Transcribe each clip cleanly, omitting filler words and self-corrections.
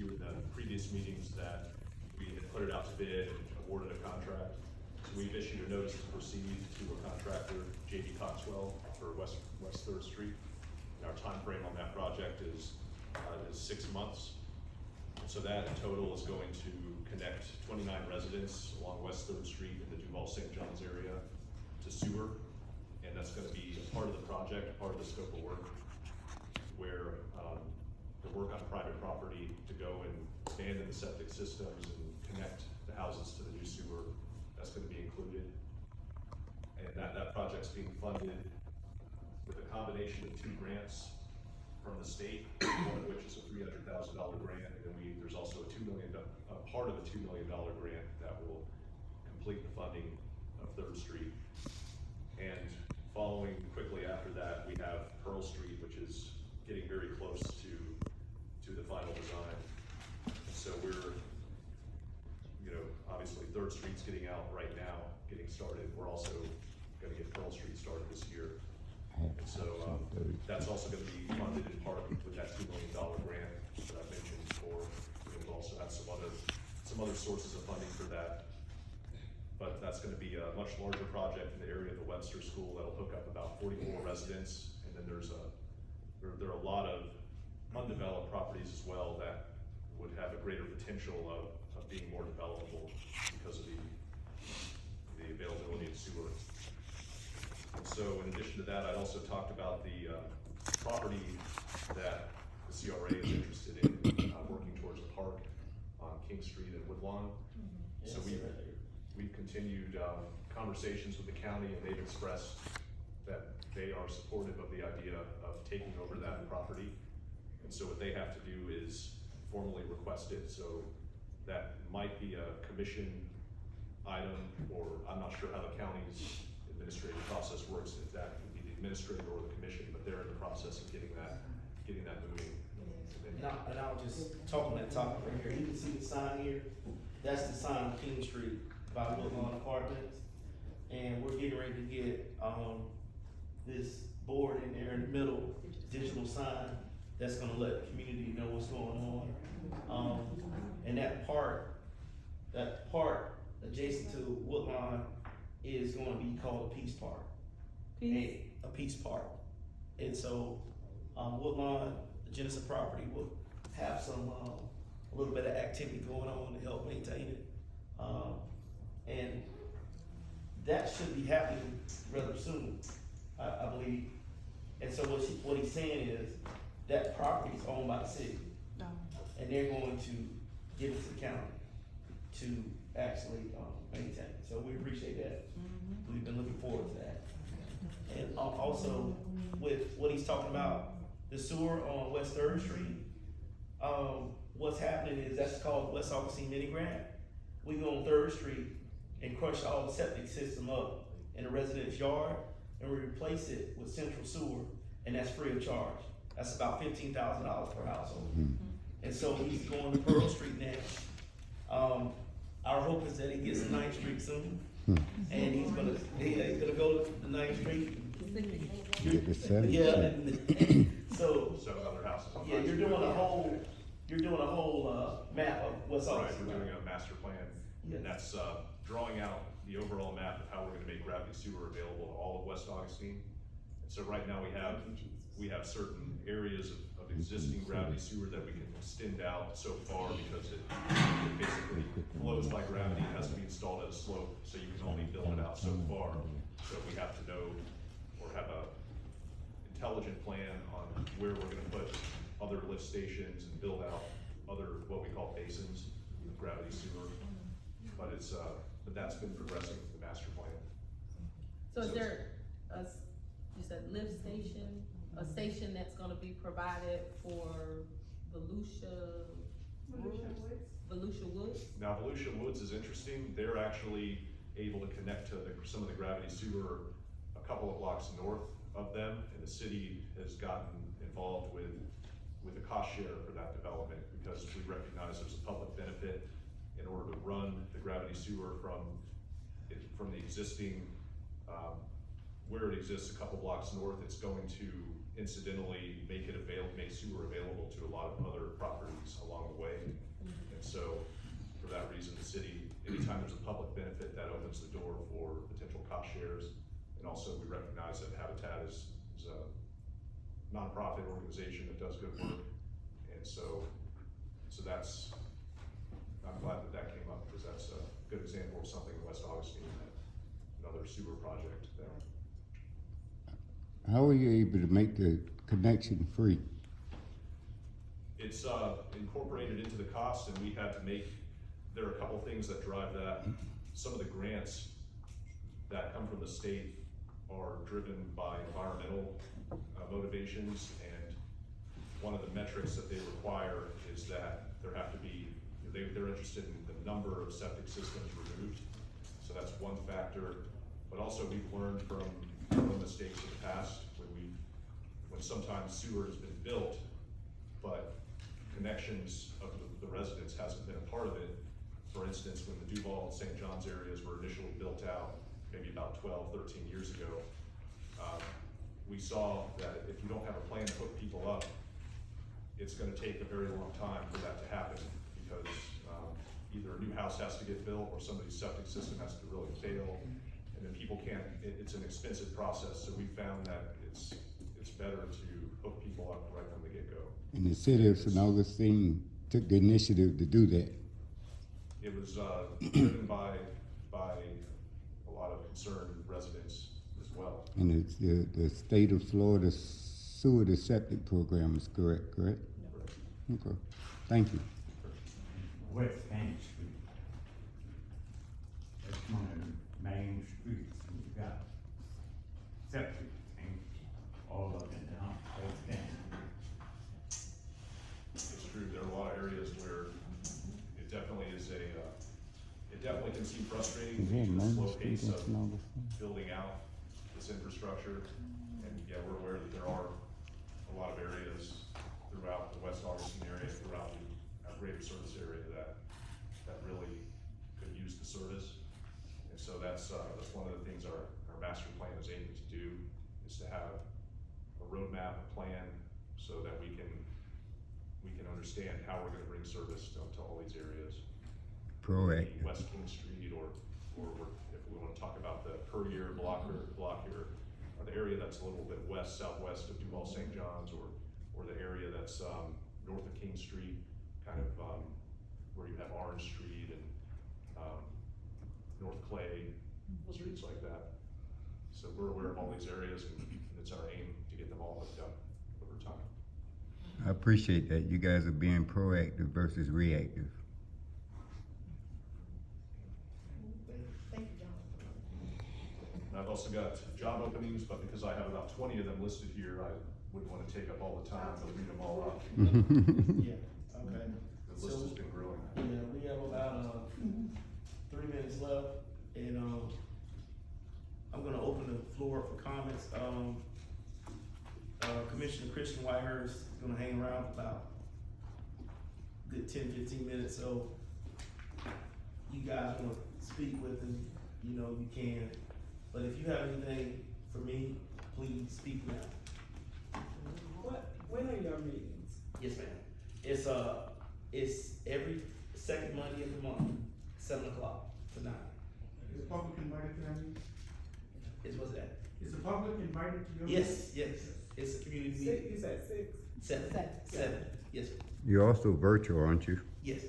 you in the previous meetings that we had put it out to bid and awarded a contract. So we've issued a notice to proceed to a contractor, J.D. Coxwell, for West 3rd Street. And our time frame on that project is 6 months. And so that in total is going to connect 29 residents along West 3rd Street in the Duval St. John's area to sewer. And that's going to be a part of the project, part of the scope of work, where the work on private property to go and abandon the septic systems and connect the houses to the new sewer, that's going to be included. And that project's being funded with a combination of 2 grants from the state, one of which is a $300,000 grant, and then there's also a part of a $2 million grant that will complete the funding of 3rd Street. And following quickly after that, we have Pearl Street, which is getting very close to the final design. And so we're, obviously 3rd Street's getting out right now, getting started. We're also gonna get Pearl Street started this year. And so that's also gonna be funded in part with that $2 million grant that I mentioned before. We'll also have some other sources of funding for that. But that's gonna be a much larger project in the area of the Webster School that'll hook up about 44 residents. And then there are a lot of undeveloped properties as well that would have a greater potential of being more developable because of the availability of sewer. And so in addition to that, I also talked about the property that the CRA is interested in working towards a park on King Street and Woodlawn. So we've continued conversations with the county, and they've expressed that they are supportive of the idea of taking over that property. And so what they have to do is formally request it. So that might be a commission item, or I'm not sure how the county's administrative process works, if that would be the administrator or the commission, but they're in the process of getting that moving. And I'll just talk on that topic right here. You can see the sign here. That's the sign on King Street by Woodlawn Apartments. And we're getting ready to get this board in there in the middle, digital sign that's gonna let the community know what's going on. And that part adjacent to Woodlawn is gonna be called a Peace Park. A Peace Park. And so Woodlawn, the Genesis property, will have some a little bit of activity going on to help maintain it. And that should be happening rather soon, I believe. And so what he's saying is that property is owned by the city. No. And they're going to give it to the county to actually maintain it. So we appreciate that. Mm-hmm. We've been looking forward to that. And also with what he's talking about, the sewer on West 3rd Street, what's happening is that's called West Augustine Mini Grant. We go on 3rd Street and crush all the septic system up in a resident's yard, and we replace it with central sewer, and that's free of charge. That's about $15,000 per household. And so he's going to Pearl Street now. Our hope is that he gets to 9th Street soon, and he's gonna go to the 9th Street. Get the 7th Yeah, Street. and so Other houses on yeah, you're doing a whole map of what's on. Right, we're doing a master plan, and that's drawing out the overall map of how we're gonna make gravity sewer available to all of West Augustine. And so right now we have certain areas of existing gravity sewer that we can extend out so far because it basically flows by gravity. It has to be installed at a slope, so you can only build it out so far. So we have to know or have a intelligent plan on where we're gonna put other lift stations and build out other, what we call basins of gravity sewer. But but that's been progressing with the master plan. So is there you said lift station, a station that's gonna be provided for Volusia Woods? Now, Volusia Woods is interesting. They're actually able to connect to some of the gravity sewer a couple of blocks north of them, and the city has gotten involved with a cost share for that development because we recognize there's a public benefit in order to run the gravity sewer from the existing, where it exists a couple blocks north. It's going to incidentally make sewer available to a lot of other properties along the way. opens the door for potential cost shares. And also, we recognize that Habitat is a nonprofit organization that does good work. And so that's, I'm glad that came up, because that's a good example of something in West Augustine, another sewer project that. How are you able to make the connection free? It's incorporated into the cost, and we had to make, there are a couple things that drive that. Some of the grants that come from the state are driven by environmental motivations, and one of the metrics that they require is that there have to be, they're interested in the number of septic systems removed. So that's one factor, but also we've learned from mistakes in the past when sometimes sewer has been built, but connections of the residents hasn't been a part of it. For instance, when the Duval and St. John's areas were initially built out, maybe about 12, 13 years ago, we saw that if you don't have a plan to hook people up, it's gonna take a very long time for that to happen, because either a new house has to get built or somebody's septic system has to really fail, and then people can't, it's an expensive process, so we found that it's better to hook people up right from the get-go. And the city of St. Augustine took the initiative to do that. It was driven by a lot of concerned residents as well. And it's the state of Florida sewer to septic program is correct? Okay, thank you. West Main Street. That's one of the main streets, and you got septic tanks all up and down, West Main. It's true, there are a lot of areas where it definitely is it definitely can seem frustrating Is there a the Main slow Street pace in of St. Augustine? building out this infrastructure. And yeah, we're aware that there are a lot of areas throughout the West Augustine area, throughout the greater service area that really could use the service. And so that's one of the things our master plan is aiming to do, is to have a roadmap, a plan, so that we can understand how we're gonna bring service to all these areas. Proactive. West King Street, or if we wanna talk about the Courier block here, or the area that's a little bit southwest of Duval St. John's, or the area that's north of King Street, kind of where you have Orange Street and North Clay, streets like that. So we're aware of all these areas, and it's our aim to get them all hooked up over time. I appreciate that. You guys are being proactive versus reactive. Thank you, John. And I've also got job openings, but because I have about 20 of them listed here, I wouldn't want to take up all the time to read them all up. Yeah, okay. The list has been growing. Yeah, we have about 3 minutes left, and I'm gonna open the floor for comments. Commissioner Christian Whitehurst is gonna hang around for about a good 10-15 minutes, so you guys wanna speak with him, you know, you can. But if you have anything for me, please speak now. When are your meetings? Yes, ma'am. It's every second Monday of the month, 7 o'clock to 9. Is the public invited to that meeting? What's that? Is the public invited to your? Yes, it's a community meeting. You said 6? 7, yes, You're also virtual, aren't you? yes.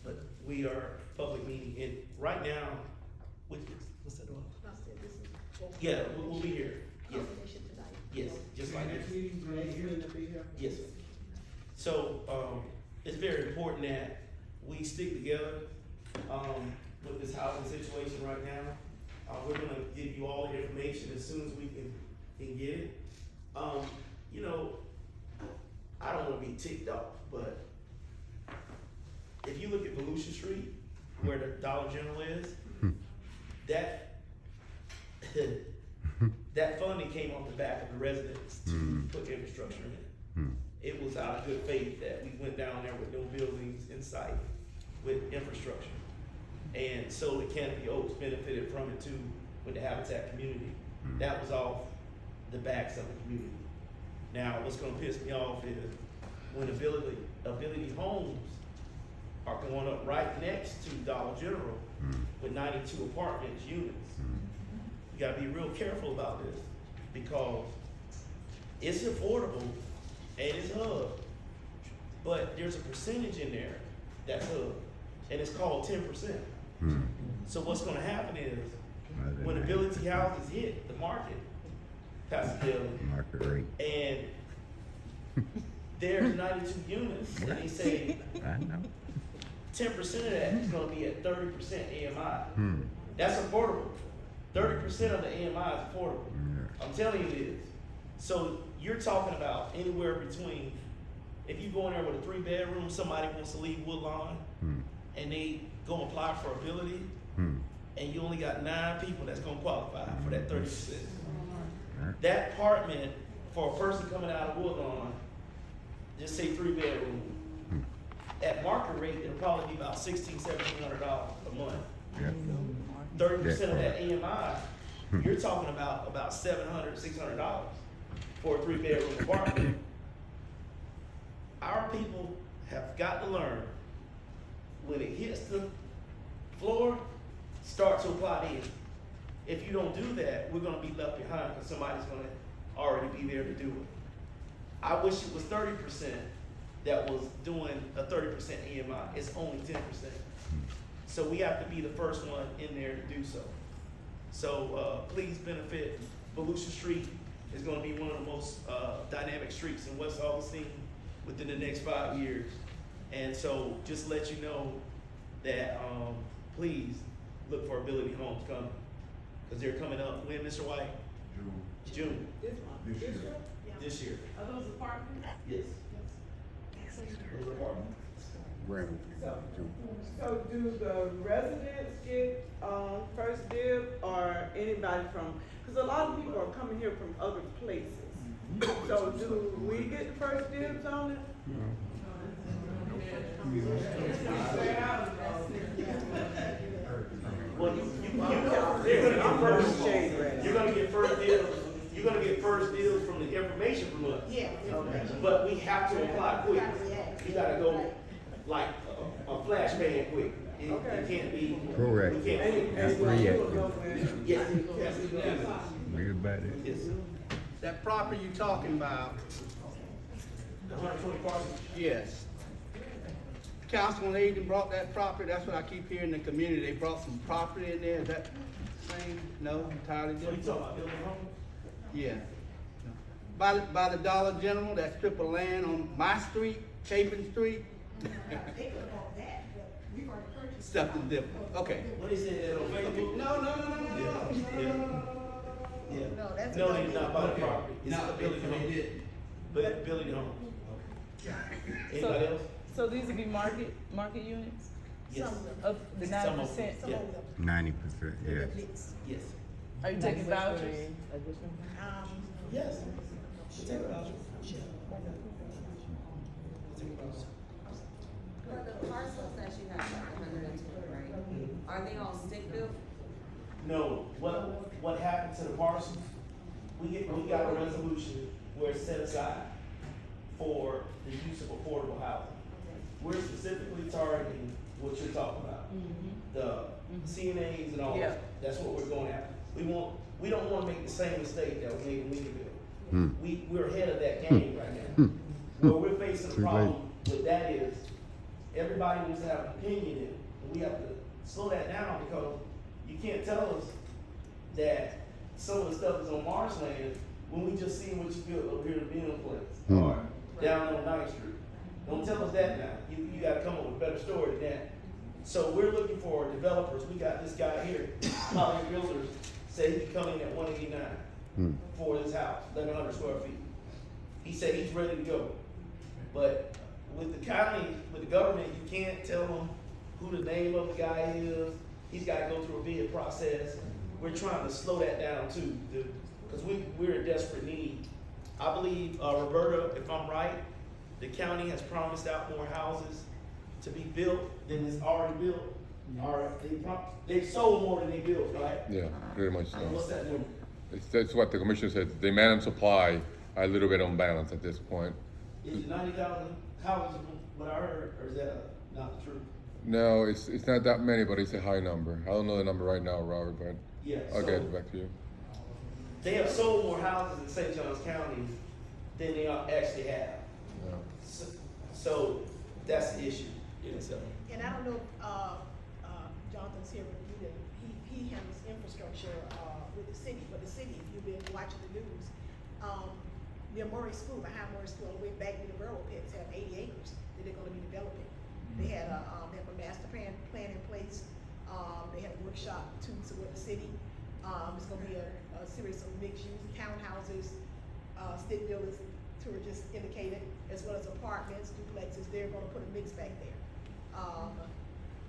But we are public meeting, and right now, what's that one? Yeah, we'll be here, yes, yes, just like Next this. meeting, do you need to be here? Yes. So, it's very important that we stick together, with this housing situation right now. We're gonna give you all the information as soon as we can get it. You know, I don't wanna be ticked off, but if you look at Volusia Street, where the Dollar General is, that, that funding came off the back of the residents to put infrastructure in. It was out of good faith that we went down there with no buildings in sight, with infrastructure. And so the Canopy Oaks benefited from it too, with the Habitat community. That was off the backs of the community. Now, what's gonna piss me off is when Ability Homes are going up right next to Dollar General with 92 apartments, units. You gotta be real careful about this because it's affordable and it's HUD. But there's a percentage in there that's HUD, and it's called 10%. So what's gonna happen is, when ability houses hit the market, Pastor Kelly, Market rate. and there's 92 units, and they say I know. 10% of that is gonna be at 30% AMI. That's affordable. 30% of the AMI is affordable. I'm telling you it is. So you're talking about anywhere between, if you go in there with a 3-bedroom, somebody wants to leave Woodlawn, and they go apply for ability, and you only got 9 people that's gonna qualify for that 30%. That apartment for a person coming out of Woodlawn, just say 3-bedroom, at market rate, it'll probably be about $1,600–1,700 a month. 30% of that AMI, you're talking about $700–600 for a 3-bedroom apartment. Our people have got to learn, when it hits the floor, start to apply in. If you don't do that, we're gonna be left behind because somebody's gonna already be there to do it. I wish it was 30% that was doing a 30% EMI. It's only 10%. So we have to be the first one in there to do so. So please benefit. Volusia Street is gonna be one of the most dynamic streets in West Augustine within the next 5 years. And so just let you know that please look for Ability Homes coming. Because they're coming up when, Mr. White? June. This year. Are those apartments? Yes. Those apartments. So do the residents get, first dib or anybody from, cause a lot of people are coming here from other places. So do we get the first dibs on it? Well, you're gonna get first deals. You're gonna get first deals from the information from us. Yeah. But we have to apply quick. You gotta go like a flash ban quick. It can't be. Correct. We can't. That's reactive. Yes. Yes. Real about it. Yes. That property you talking about, The 120 parcels. yes. Councilman Eden brought that property, that's what I keep hearing in the community, they brought some property in there, is that same? No, entirely What are you different? talking about, building homes? Yeah. By the Dollar General, that strip of land on my street, Chapin Street, They could want that, but we already purchased. something different, okay. What is it on Facebook? No. Yeah. No, that's. No, they did not buy the property. It's No, ability they homes. did. But Ability homes. Anybody else? So these would be market units Yes. of the Some 9%? of them, Some yeah. of them. 90%, yes. Yes. Are you taking vouchers? Yes. We'll take a voucher. But the parcels that you have, like 120, right? Are they all stick built? No, what happened to the parcels? We got a resolution where it's set aside for the use of affordable housing. We're specifically targeting what you're talking about. The CNAs and all Yeah. that. That's what we're going after. We don't wanna make the same mistake that we made in Leaderville. We're ahead of that game right now. Where we're facing a Too late. problem with that is, everybody wants to have an opinion in it, and we have to slow that down because you can't tell us that some of the stuff is on marshland when we just seen what you built over here in the Benham Place or down on Ninth Street. Don't tell us that now. You gotta come up with a better story than that. So we're looking for developers. We got this guy here, Holly Realtors, say he can come in at 189 for this house, 1,100 square feet. He said he's ready to go. But with the county, with the government, you can't tell them who the name of the guy is. He's gotta go through a bid process. We're trying to slow that down too, because we're in desperate need. I believe, Roberta, if I'm right, the county has promised out more houses to be built than is already built. They've sold more than they built, right? Yeah, very much so. What's that number? That's what the commission said, demand and supply are a little bit unbalanced at this point. Is it 90,000 houses, what I heard, or is that not the truth? No, it's not that many, but it's a high number. I don't know the number right now, Robert, but Yeah, I'll so get it back to you. they have sold more houses in St. Johns County than they actually have. Yeah. So that's the issue. So, And I don't know, Jonathan's here with you, he handles infrastructure, with the city, but the city, if you've been watching the news, near Murray School, behind Murray School, all the way back near the railroad pits, have 80 acres that they're gonna be developing. They have a master plan in place, they had a workshop to with the city. It's gonna be a series of mixed use townhouses, stick buildings, to just indicated, as well as apartments, duplexes. They're gonna put a mix back there.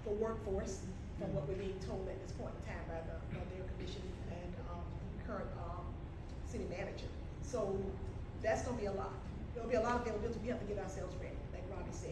For workforce, from what we're being told at this point in time by their commission and, current, city manager. So that's gonna be a lot. There'll be a lot of availability. We have to get ourselves ready, like Robbie said.